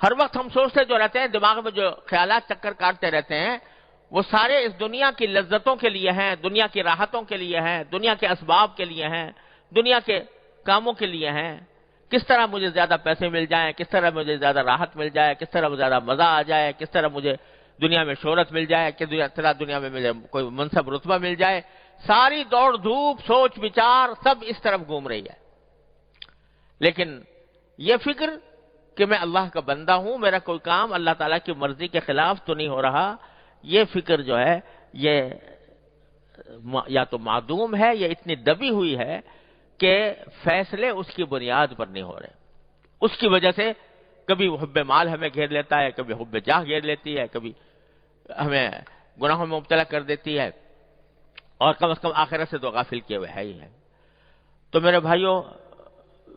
ہر وقت ہم سوچتے جو رہتے ہیں، دماغ میں جو خیالات چکر کاٹتے رہتے ہیں، وہ سارے اس دنیا کی لذتوں کے لیے ہیں، دنیا کی راحتوں کے لیے ہیں، دنیا کے اسباب کے لیے ہیں، دنیا کے کاموں کے لیے ہیں۔ کس طرح مجھے زیادہ پیسے مل جائیں، کس طرح مجھے زیادہ راحت مل جائے، کس طرح زیادہ مزہ آ جائے، کس طرح مجھے دنیا میں شہرت مل جائے، کس طرح دنیا میں مجھے کوئی منصب رتبہ مل جائے۔ ساری دوڑ دھوپ، سوچ بچار سب اس طرف گھوم رہی ہے۔ لیکن یہ فکر کہ میں اللہ کا بندہ ہوں، میرا کوئی کام اللہ تعالیٰ کی مرضی کے خلاف تو نہیں ہو رہا، یہ فکر جو ہے یہ یا تو معدوم ہے یا اتنی دبی ہوئی ہے کہ فیصلے اس کی بنیاد پر نہیں ہو رہے۔ اس کی وجہ سے کبھی حب مال ہمیں گھیر لیتا ہے، کبھی حب جاہ گھیر لیتی ہے، کبھی ہمیں گناہوں میں مبتلا کر دیتی ہے، اور کم از کم آخرت سے تو غافل کیے ہوئے ہے ہی ہے۔ تو میرے بھائیوں،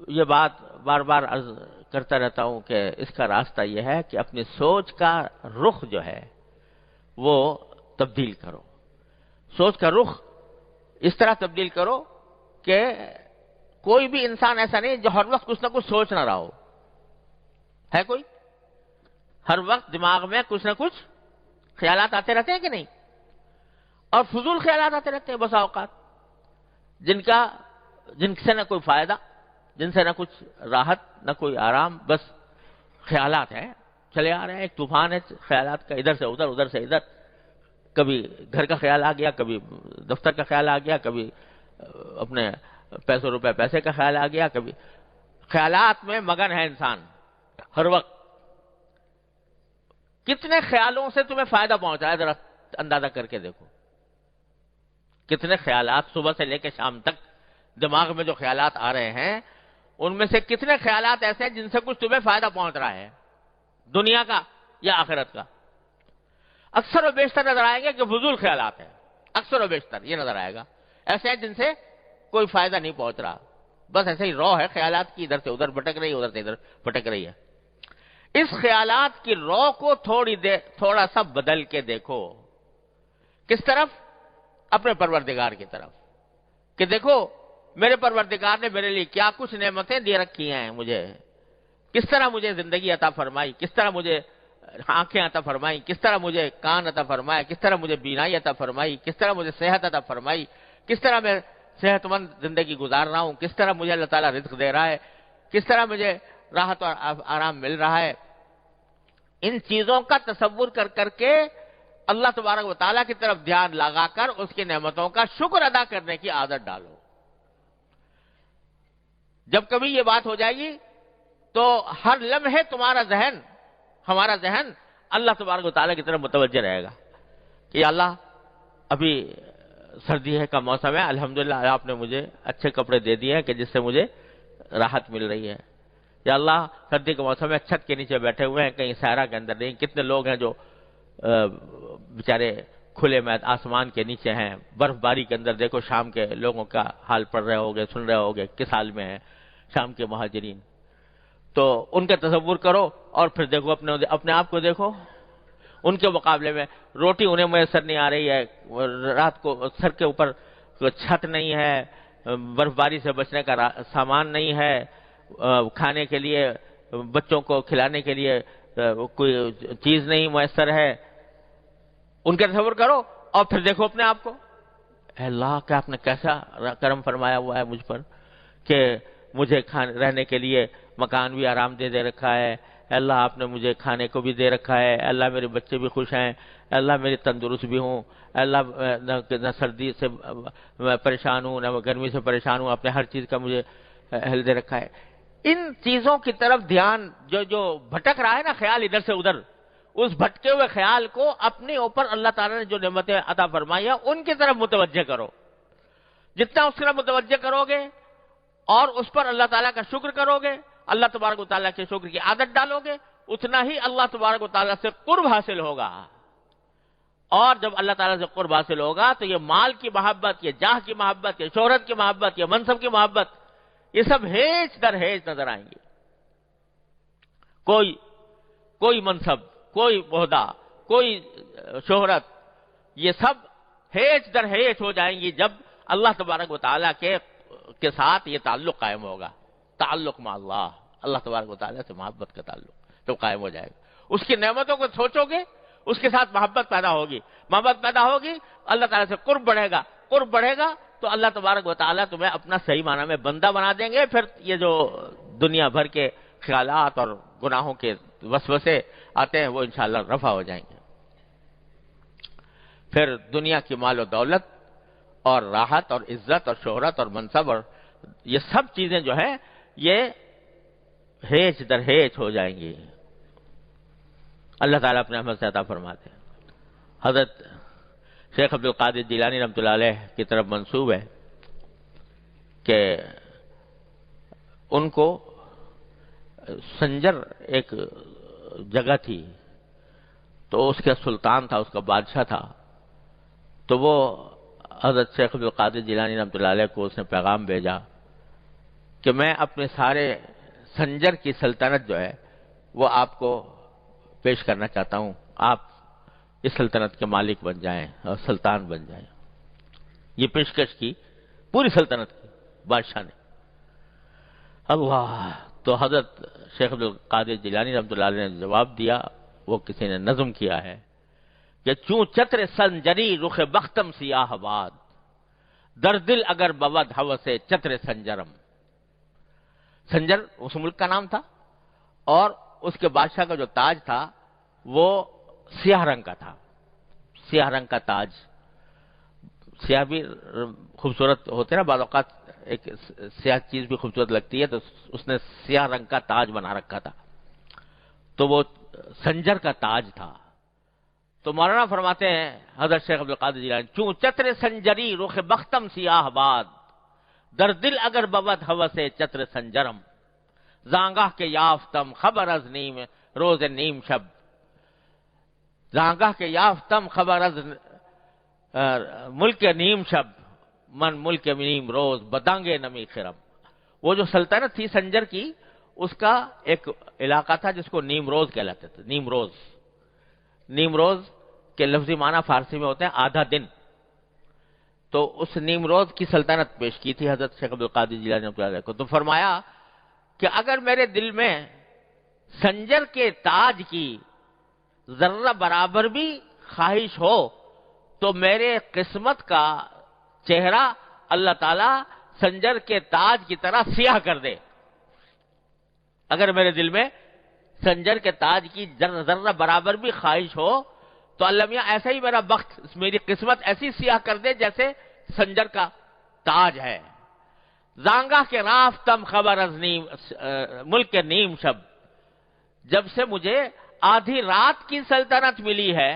یہ بات بار بار عرض کرتا رہتا ہوں کہ اس کا راستہ یہ ہے کہ اپنی سوچ کا رخ جو ہے وہ تبدیل کرو۔ سوچ کا رخ اس طرح تبدیل کرو کہ کوئی بھی انسان ایسا نہیں جو ہر وقت کچھ نہ کچھ سوچ نہ رہا ہو۔ ہے کوئی؟ ہر وقت دماغ میں کچھ نہ کچھ خیالات آتے رہتے ہیں کہ نہیں؟ اور فضول خیالات آتے رہتے ہیں بسا اوقات، جن سے نہ کوئی فائدہ، جن سے نہ کچھ راحت، نہ کوئی آرام، بس خیالات ہیں چلے آ رہے ہیں۔ ایک طوفان ہے خیالات کا، ادھر سے ادھر، ادھر سے ادھر۔ کبھی گھر کا خیال آ گیا، کبھی دفتر کا خیال آ گیا، کبھی اپنے پیسوں روپے پیسے کا خیال آ گیا، کبھی خیالات میں مگن ہے انسان ہر وقت۔ کتنے خیالوں سے تمہیں فائدہ پہنچا ہے ذرا اندازہ کر کے دیکھو۔ کتنے خیالات صبح سے لے کے شام تک دماغ میں جو خیالات آ رہے ہیں، ان میں سے کتنے خیالات ایسے ہیں جن سے کچھ تمہیں فائدہ پہنچ رہا ہے، دنیا کا یا آخرت کا؟ اکثر و بیشتر نظر آئیں گے کہ فضول خیالات ہیں، اکثر و بیشتر یہ نظر آئے گا، ایسے ہیں جن سے کوئی فائدہ نہیں پہنچ رہا، بس ایسے ہی رو ہے خیالات کی، ادھر سے ادھر بھٹک رہی ہے، ادھر سے ادھر بھٹک رہی ہے۔ اس خیالات کی رو کو تھوڑا سا بدل کے دیکھو۔ کس طرف؟ اپنے پروردگار کی طرف، کہ دیکھو میرے پروردگار نے میرے لیے کیا کچھ نعمتیں دے رکھی ہیں مجھے، کس طرح مجھے زندگی عطا فرمائی، کس طرح مجھے آنکھیں عطا فرمائی، کس طرح مجھے کان عطا فرمایا، کس طرح مجھے بینائی عطا فرمائی، کس طرح مجھے صحت عطا فرمائی، کس طرح میں صحت مند زندگی گزار رہا ہوں، کس طرح مجھے اللہ تعالیٰ رزق دے رہا ہے، کس طرح مجھے راحت اور آرام مل رہا ہے۔ ان چیزوں کا تصور کر کے اللہ تبارک و تعالیٰ کی طرف دھیان لگا کر اس کی نعمتوں کا شکر ادا کرنے کی عادت ڈالو۔ جب کبھی یہ بات ہو جائے گی تو ہر لمحے ہمارا ذہن اللہ تبارک و تعالیٰ کی طرف متوجہ رہے گا کہ اللہ ابھی سردی کا موسم ہے، الحمدللہ آپ نے مجھے اچھے کپڑے دے دیے ہیں کہ جس سے مجھے راحت مل رہی ہے۔ یا اللہ سردی کے موسم میں چھت کے نیچے بیٹھے ہوئے ہیں، کہیں صحرا کے اندر نہیں۔ کتنے لوگ ہیں جو بیچارے کھلے میں آسمان کے نیچے ہیں، برف باری کے اندر دیکھو شام کے لوگوں کا حال پڑھ رہے ہوگے، سن رہے ہوگے کس حال میں ہیں شام کے مہاجرین۔ تو ان کا تصور کرو اور پھر دیکھو اپنے آپ کو دیکھو، ان کے مقابلے میں روٹی انہیں میسر نہیں آ رہی ہے، رات کو سر کے اوپر چھت نہیں ہے، برف باری سے بچنے کا سامان نہیں ہے، کھانے کے لیے بچوں کو کھلانے کے لیے کوئی چیز نہیں میسر ہے۔ ان کا تصور کرو اور پھر دیکھو اپنے آپ کو، اے اللہ کہ آپ نے کیسا کرم فرمایا ہوا ہے مجھ پر کہ مجھے رہنے کے لیے مکان بھی آرام دے رکھا ہے، اے اللہ آپ نے مجھے کھانے کو بھی دے رکھا ہے، اے اللہ میرے بچے بھی خوش ہیں، اے اللہ میری تندرست بھی ہوں، اے اللہ نہ سردی سے میں پریشان ہوں، نہ گرمی سے پریشان ہوں، آپ نے ہر چیز کا مجھے اہل دے رکھا ہے۔ ان چیزوں کی طرف دھیان جو بھٹک رہا ہے نا خیال ادھر سے ادھر، اس بھٹکے ہوئے خیال کو اپنے اوپر اللہ تعالیٰ نے جو نعمتیں عطا فرمائی ہیں ان کی طرف متوجہ کرو۔ جتنا اس طرف متوجہ کرو گے اور اس پر اللہ تعالیٰ کا شکر کرو گے، اللہ تبارک و تعالیٰ کے شکر کی عادت ڈالو گے، اتنا ہی اللہ تبارک و تعالیٰ سے قرب حاصل ہوگا۔ اور جب اللہ تعالیٰ سے قرب حاصل ہوگا تو یہ مال کی محبت، یہ جاہ کی محبت، یہ شہرت کی محبت، یہ منصب کی محبت، یہ سب ہیچ در ہیچ نظر آئیں گے۔ کوئی منصب، کوئی عہدہ، کوئی شہرت، یہ سب ہیچ در ہیچ ہو جائیں گی جب اللہ تبارک و تعالیٰ کے ساتھ یہ تعلق قائم ہوگا۔ تعلق مع اللہ تبارک و تعالیٰ سے محبت کا تعلق۔ تو قائم ہو جائے گا. اس کی نعمتوں کو سوچو گے، اس کے ساتھ محبت پیدا ہوگی، محبت پیدا ہوگی، اللہ تعالیٰ سے قرب بڑھے گا، قرب بڑھے گا تو اللہ تبارک و تعالیٰ تمہیں اپنا صحیح معنی میں بندہ بنا دیں گے. پھر یہ جو دنیا بھر کے خیالات اور گناہوں کے وسوسے آتے ہیں وہ انشاءاللہ رفع ہو جائیں گے. پھر دنیا کی مال و دولت اور راحت اور عزت اور شہرت اور منصب اور یہ سب چیزیں جو ہیں یہ ہیچ در ہیچ ہو جائیں گی. اللہ تعالیٰ اپنے رحمت سے عطا فرماتے ہیں. حضرت شیخ عبد القادر جیلانی رحمۃ اللہ علیہ کی طرف منسوب ہے کہ ان کو سنجر ایک جگہ تھی، تو اس کا سلطان تھا، اس کا بادشاہ تھا. تو وہ حضرت شیخ عبد القادر جیلانی رحمۃ اللہ علیہ کو اس نے پیغام بھیجا کہ میں اپنے سارے سنجر کی سلطنت جو ہے وہ آپ کو پیش کرنا چاہتا ہوں، آپ اس سلطنت کے مالک بن جائیں اور سلطان بن جائیں. یہ پیشکش کی پوری سلطنت کی بادشاہ نے. اللہ، تو حضرت شیخ عبد القادر جیلانی رحمۃ اللہ علیہ نے جواب دیا، وہ کسی نے نظم کیا ہے کہ چوں چتر سنجری رخ بختم سیاہ باد، در دل اگر بود ہوس چتر سنجرم. سنجر اس ملک کا نام تھا اور اس کے بادشاہ کا جو تاج تھا وہ سیاہ رنگ کا تھا. سیاہ رنگ کا تاج، سیاہ بھی خوبصورت ہوتے نا بعض اوقات، ایک سیاہ چیز بھی خوبصورت لگتی ہے، تو اس نے سیاہ رنگ کا تاج بنا رکھا تھا. تو وہ سنجر کا تاج تھا. تو مولانا فرماتے ہیں حضرت شیخ عبد القادر جیلانی، چوں چتر سنجری رخ بختم سیاہ باد، در دل اگر بود ہوس چتر سنجرم، زانگاہ کے یافتم خبر از نیم روز نیم شب، زانگاہ کے یافتم خبر از ملک نیم شب، من ملک نیم روز بدانگے نمی خرم. وہ جو سلطنت تھی سنجر کی، اس کا ایک علاقہ تھا جس کو نیم روز کہلاتے تھے. نیم روز، نیم روز کے لفظی معنی فارسی میں ہوتے ہیں آدھا دن. تو اس نیم روز کی سلطنت پیش کی تھی حضرت شیخ عبد القادر جیلانی رحمۃ اللہ علیہ کو. تو فرمایا کہ اگر میرے دل میں سنجر کے تاج کی ذرہ برابر بھی خواہش ہو تو میرے قسمت کا چہرہ اللہ تعالیٰ سنجر کے تاج کی طرح سیاہ کر دے. اگر میرے دل میں سنجر کے تاج کی ذرہ برابر بھی خواہش ہو تو اللہ میاں ایسا ہی میرا بخت، میری قسمت ایسی سیاہ کر دے جیسے سنجر کا تاج ہے. زانگاہ کے رافتم خبر از نیم ملک نیم شب، جب سے مجھے آدھی رات کی سلطنت ملی ہے،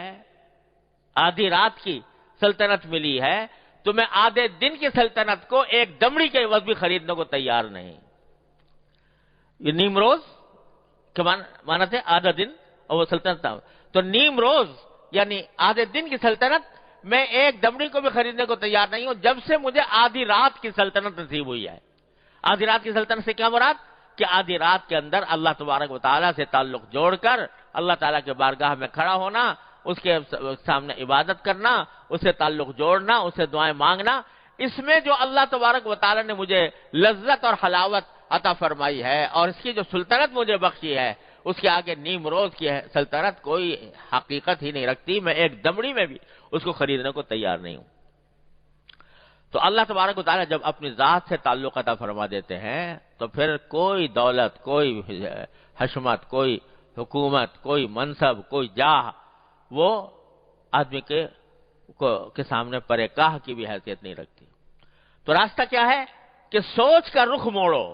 آدھی رات کی سلطنت ملی ہے، تو میں آدھے دن کی سلطنت کو ایک دمڑی کے عوض بھی خریدنے کو تیار نہیں. یہ نیم روز کے معنی تھے آدھا دن اور وہ سلطنت تھا. تو نیم روز یعنی آدھے دن کی سلطنت میں ایک دمڑی کو بھی خریدنے کو تیار نہیں ہوں جب سے مجھے آدھی رات کی سلطنت نصیب ہوئی ہے. آدھی رات کی سلطنت سے کیا مراد؟ کہ آدھی رات کے اندر اللہ تبارک و تعالیٰ سے تعلق جوڑ کر اللہ تعالیٰ کے بارگاہ میں کھڑا ہونا، اس کے سامنے عبادت کرنا، اس سے تعلق جوڑنا، اس سے دعائیں مانگنا. اس میں جو اللہ تبارک و تعالیٰ نے مجھے لذت اور حلاوت عطا فرمائی ہے اور اس کی جو سلطنت مجھے بخشی ہے، اس کے آگے نیم روز کی سلطنت کوئی حقیقت ہی نہیں رکھتی. میں ایک دمڑی میں بھی اس کو خریدنے کو تیار نہیں ہوں. تو اللہ تبارک و تعالیٰ جب اپنی ذات سے تعلق عطا فرما دیتے ہیں تو پھر کوئی دولت، کوئی حشمت، کوئی حکومت، کوئی منصب، کوئی جاہ وہ آدمی کے سامنے پرے کاہ کی بھی حیثیت نہیں رکھتی. تو راستہ کیا ہے کہ سوچ کا رخ موڑو.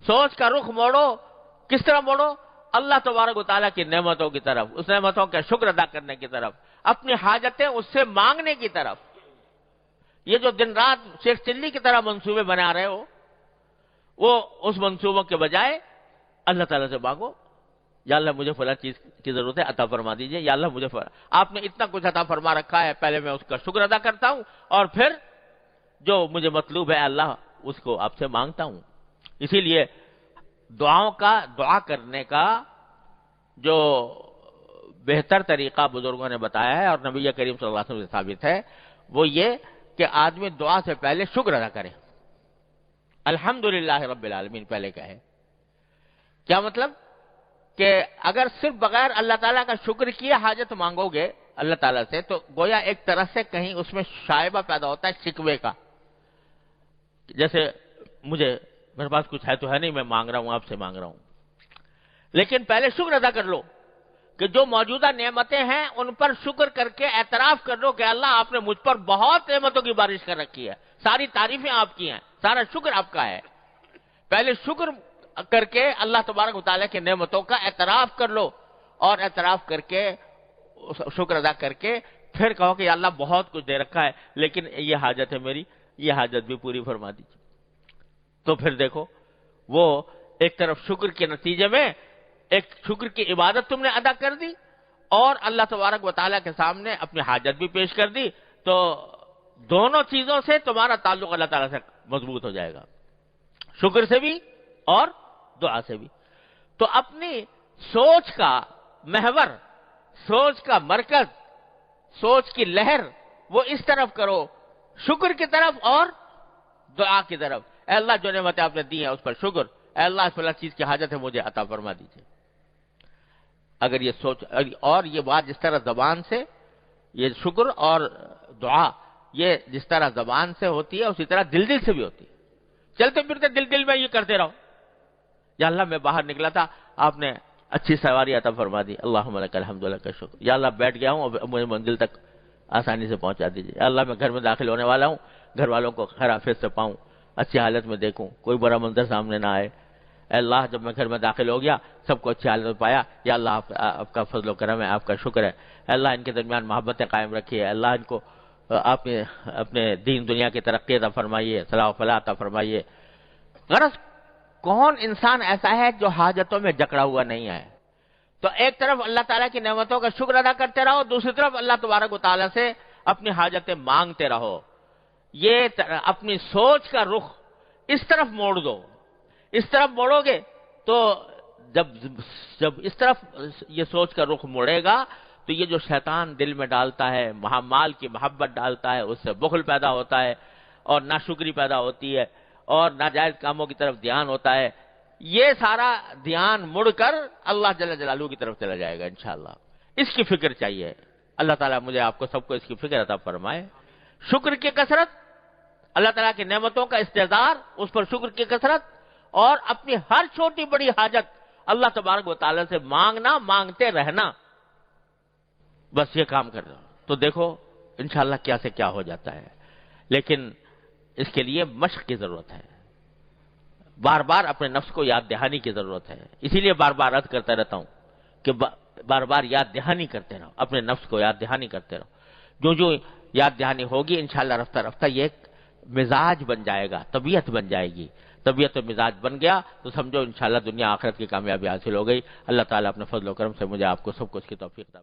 سوچ کا رخ موڑو. کس طرح موڑو؟ اللہ تبارک و تعالیٰ کی نعمتوں کی طرف، اس نعمتوں کا شکر ادا کرنے کی طرف، اپنی حاجتیں اس سے مانگنے کی طرف. یہ جو دن رات شیخ چلی کی طرح منصوبے بنا رہے ہو، وہ اس منصوبوں کے بجائے اللہ تعالیٰ سے مانگو. یا اللہ مجھے فلاں چیز کی ضرورت ہے، عطا فرما دیجئے. یا اللہ مجھے آپ نے اتنا کچھ عطا فرما رکھا ہے، پہلے میں اس کا شکر ادا کرتا ہوں اور پھر جو مجھے مطلوب ہے اللہ اس کو آپ سے مانگتا ہوں. اسی لیے دعا کرنے کا جو بہتر طریقہ بزرگوں نے بتایا ہے اور نبی کریم صلی اللہ علیہ وسلم سے ثابت ہے وہ یہ کہ آدمی دعا سے پہلے شکر ادا کرے. الحمدللہ رب العالمین پہلے کہے. کیا مطلب؟ کہ اگر صرف بغیر اللہ تعالیٰ کا شکر کیے حاجت مانگو گے اللہ تعالیٰ سے تو گویا ایک طرح سے کہیں اس میں شائبہ پیدا ہوتا ہے شکوے کا، جیسے میرے پاس کچھ ہے تو ہے نہیں، میں مانگ رہا ہوں، آپ سے مانگ رہا ہوں. لیکن پہلے شکر ادا کر لو کہ جو موجودہ نعمتیں ہیں ان پر شکر کر کے اعتراف کر لو کہ اللہ آپ نے مجھ پر بہت نعمتوں کی بارش کر رکھی ہے، ساری تعریفیں آپ کی ہیں، سارا شکر آپ کا ہے. پہلے شکر کر کے اللہ تبارک و تعالیٰ کی نعمتوں کا اعتراف کر لو، اور اعتراف کر کے شکر ادا کر کے پھر کہو کہ یا اللہ بہت کچھ دے رکھا ہے لیکن یہ حاجت ہے میری، یہ حاجت بھی پوری فرما دیجیے. تو پھر دیکھو وہ ایک طرف شکر کے نتیجے میں ایک شکر کی عبادت تم نے ادا کر دی اور اللہ تبارک و تعالیٰ کے سامنے اپنی حاجت بھی پیش کر دی، تو دونوں چیزوں سے تمہارا تعلق اللہ تعالیٰ سے مضبوط ہو جائے گا، شکر سے بھی اور دعا سے بھی. تو اپنی سوچ کا محور، سوچ کا مرکز، سوچ کی لہر وہ اس طرف کرو، شکر کی طرف اور دعا کی طرف. اے اللہ جو نعمتیں آپ نے دی ہیں اس پر شکر، اے اللہ اس فلاں چیز کی حاجت ہے مجھے عطا فرما دیجیے. اگر یہ سوچ اور یہ بات جس طرح زبان سے، یہ شکر اور دعا یہ جس طرح زبان سے ہوتی ہے اسی طرح دل سے بھی ہوتی ہے. چلتے پھرتے دل میں یہ کرتے رہو، یا اللہ میں باہر نکلا تھا آپ نے اچھی سواری عطا فرما دی، اللہم لک الحمد لک الشکر. یا اللہ بیٹھ گیا ہوں اب مجھے منزل تک آسانی سے پہنچا دیجیے. یا اللہ میں گھر میں داخل ہونے والا ہوں، گھر والوں کو خیر عافیت سے پاؤں، اچھی حالت میں دیکھوں، کوئی برا منظر سامنے نہ آئے. اے اللہ جب میں گھر میں داخل ہو گیا سب کو اچھی حالت میں پایا، یا اللہ آپ کا فضل و کرم ہے، آپ کا شکر ہے. اے اللہ ان کے درمیان محبتیں قائم رکھیے، اللہ ان کو آپ اپنے دین دنیا کی ترقی عطا فرمائیے، صلاح و فلاح عطا فرمائیے. غرض کون انسان ایسا ہے جو حاجتوں میں جکڑا ہوا نہیں ہے؟ تو ایک طرف اللہ تعالیٰ کی نعمتوں کا شکر ادا کرتے رہو، دوسری طرف اللہ تبارک و تعالیٰ سے اپنی حاجتیں مانگتے رہو. یہ اپنی سوچ کا رخ اس طرف موڑ دو. اس طرف موڑو گے تو جب اس طرف یہ سوچ کا رخ موڑے گا تو یہ جو شیطان دل میں ڈالتا ہے، مال کی محبت ڈالتا ہے، اس سے بخل پیدا ہوتا ہے اور ناشکری پیدا ہوتی ہے اور ناجائز کاموں کی طرف دھیان ہوتا ہے، یہ سارا دھیان مڑ کر اللہ جل جلالہ کی طرف چلا جائے گا انشاءاللہ. اس کی فکر چاہیے. اللہ تعالیٰ مجھے آپ کو سب کو اس کی فکر عطا فرمائے. شکر کی کثرت، اللہ تعالیٰ کی نعمتوں کا استحضار، اس پر شکر کی کثرت، اور اپنی ہر چھوٹی بڑی حاجت اللہ تبارک و تعالیٰ سے مانگنا، مانگتے رہنا، بس یہ کام کر رہا ہوں تو دیکھو انشاءاللہ کیا سے کیا ہو جاتا ہے. لیکن اس کے لیے مشق کی ضرورت ہے، بار بار اپنے نفس کو یاد دہانی کی ضرورت ہے. اسی لیے بار بار عرض کرتا رہتا ہوں کہ بار بار یاد دہانی کرتے رہو، اپنے نفس کو یاد دہانی کرتے رہو. جو یاد دہانی ہوگی انشاءاللہ رفتہ رفتہ یہ ایک مزاج بن جائے گا، طبیعت بن جائے گی. طبیعت و مزاج بن گیا تو سمجھو انشاءاللہ دنیا آخرت کی کامیابی حاصل ہو گئی. اللہ تعالیٰ اپنے فضل و کرم سے مجھے آپ کو سب کو اس کی توفیق عطا